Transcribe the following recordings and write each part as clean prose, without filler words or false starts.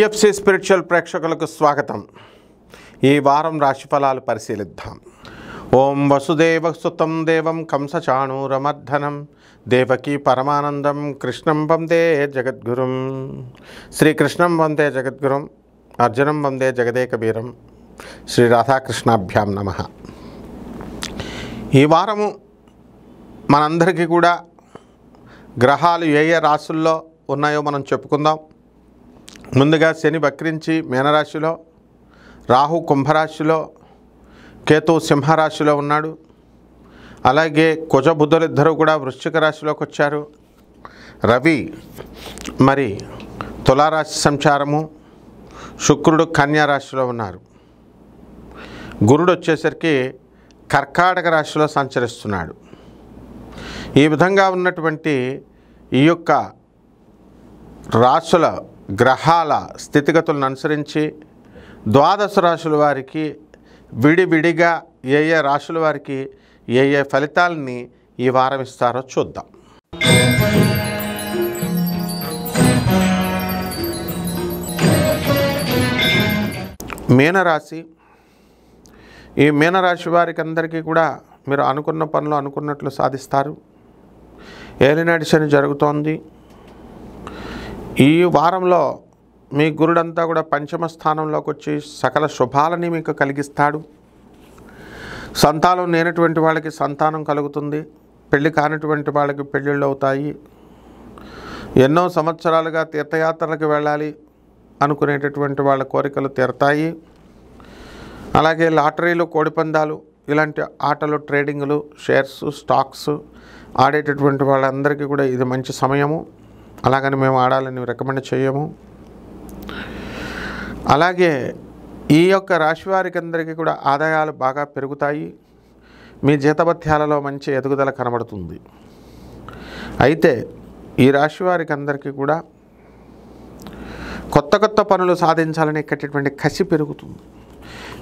TFC spiritual ప్రేక్షకులకు స్వాగతం. ఈ వారం రాశిఫలాలు పరిశీలిద్దాం. ఓం వసుదేవసుతం దేవం కంసచాణూరమర్ధనం దేవకీ పరమానందం కృష్ణం వందే జగద్గురుం. శ్రీకృష్ణం వందే జగద్గురుం, అర్జునం వందే జగదేకవీరం. శ్రీ రాధాకృష్ణాభ్యాం నమః. ఈ వారము మనందరికీ కూడా గ్రహాలు ఏ ఏ రాశుల్లో ఉన్నాయో మనం చెప్పుకుందాం. ముందుగా శని వక్రించి మీనరాశిలో, రాహు కుంభరాశిలో, కేతు సింహరాశిలో ఉన్నాడు. అలాగే కుజ బుధులిద్దరూ కూడా వృశ్చిక రాశిలోకి వచ్చారు. రవి మరి తులారాశి సంచారము, శుక్రుడు కన్యా రాశిలో ఉన్నారు. గురుడు వచ్చేసరికి కర్కాటక రాశిలో సంచరిస్తున్నాడు. ఈ విధంగా ఉన్నటువంటి ఈ యొక్క రాశుల గ్రహాల స్థితిగతులను అనుసరించి ద్వాదశ రాశుల వారికి విడివిడిగా ఏ ఏ రాశుల వారికి ఏ ఏ ఫలితాలని ఈ వారం ఇస్తారో చూద్దాం. మీనరాశి. ఈ మీనరాశి వారికి అందరికీ కూడా మీరు అనుకున్న పనులు అనుకున్నట్లు సాధిస్తారు. ఏలినాటి శని జరుగుతోంది. ఈ వారంలో మీ గురుడంతా కూడా పంచమ స్థానంలోకి వచ్చి సకల శుభాలని మీకు కలిగిస్తాడు. సంతానం లేనటువంటి వాళ్ళకి సంతానం కలుగుతుంది. పెళ్లి కానటువంటి వాళ్ళకి పెళ్ళిళ్ళు అవుతాయి. ఎన్నో సంవత్సరాలుగా తీర్థయాత్రలకు వెళ్ళాలి అనుకునేటటువంటి వాళ్ళ కోరికలు తీరతాయి. అలాగే లాటరీలు, కోడిపందాలు ఇలాంటి ఆటలు, ట్రేడింగ్లు, షేర్స్, స్టాక్స్ ఆడేటటువంటి వాళ్ళందరికీ కూడా ఇది మంచి సమయము. అలాగని మేము ఆడాలని రికమెండ్ చేయము. అలాగే ఈ యొక్క రాశి వారికి అందరికీ కూడా ఆదాయాలు బాగా పెరుగుతాయి. మీ జీతభత్యాలలో మంచి ఎదుగుదల కనబడుతుంది. అయితే ఈ రాశి వారికి అందరికీ కూడా కొత్త కొత్త పనులు సాధించాలనేటటువంటి కసి పెరుగుతుంది.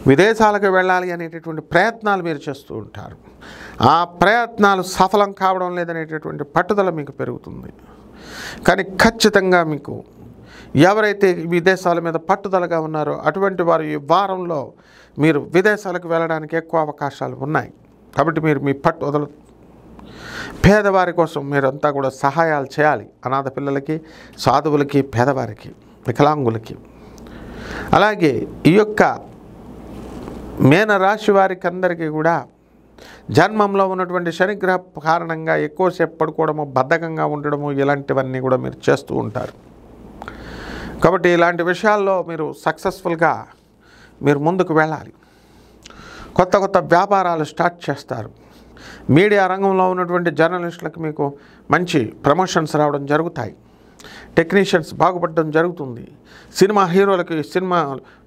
విదేశాలకు వెళ్ళాలి అనేటటువంటి ప్రయత్నాలు మీరు చేస్తూ ఉంటారు. ఆ ప్రయత్నాలు సఫలం కావడం లేదనేటటువంటి పట్టుదల మీకు పెరుగుతుంది. కానీ ఖచ్చితంగా మీకు ఎవరైతే విదేశాల మీద పట్టుదలగా ఉన్నారో అటువంటి వారు ఈ వారంలో మీరు విదేశాలకు వెళ్ళడానికి ఎక్కువ అవకాశాలు ఉన్నాయి. కాబట్టి మీరు మీ పట్టుదల పేదవారి కోసం మీరంతా కూడా సహాయాలు చేయాలి. అనాథ పిల్లలకి, సాధువులకి, పేదవారికి, వికలాంగులకి. అలాగే ఈ యొక్క మీనరాశి వారికి అందరికీ కూడా జన్మంలో ఉన్నటువంటి శనిగ్రహ కారణంగా ఎక్కువసేపు పడుకోవడము, బద్ధకంగా ఉండడము ఇలాంటివన్నీ కూడా మీరు చేస్తూ ఉంటారు. కాబట్టి ఇలాంటి విషయాల్లో మీరు సక్సెస్ఫుల్గా మీరు ముందుకు వెళ్ళాలి. కొత్త కొత్త వ్యాపారాలు స్టార్ట్ చేస్తారు. మీడియా రంగంలో ఉన్నటువంటి జర్నలిస్టులకు మీకు మంచి ప్రమోషన్స్ రావడం జరుగుతాయి. టెక్నీషియన్స్ బాగుపడడం జరుగుతుంది. సినిమా హీరోలకి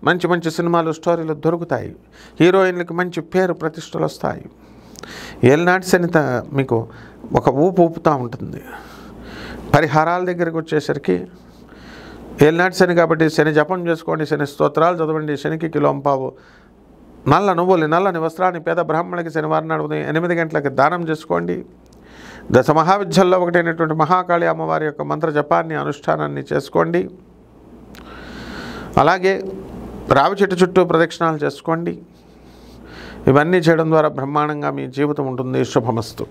మంచి మంచి సినిమాలు, స్టోరీలు దొరుకుతాయి. హీరోయిన్లకి మంచి పేరు, ప్రతిష్టలు వస్తాయి. ఏలినాటి శని మీకు ఒక ఊపుతూ ఉంటుంది. పరిహారాల దగ్గరికి వచ్చేసరికి ఏలినాటి శని కాబట్టి శని జపం చేసుకోండి, శని స్తోత్రాలు చదవండి, శనికి కిలోంపావు నల్ల నువ్వులు, నల్లని వస్త్రాన్ని పేద బ్రాహ్మణులకి శనివారం నాడు ఉదయం 8 గంటలకు దానం చేసుకోండి. దశ మహావిద్యల్లో ఒకటైనటువంటి మహాకాళి అమ్మవారి యొక్క మంత్ర జపాన్ని, అనుష్ఠానాన్ని చేసుకోండి. అలాగే రావి చెట్టు చుట్టూ ప్రదక్షిణాలు చేసుకోండి. ఇవన్నీ చేయడం ద్వారా బ్రహ్మాండంగా మీ జీవితం ఉంటుంది. శుభమస్తు.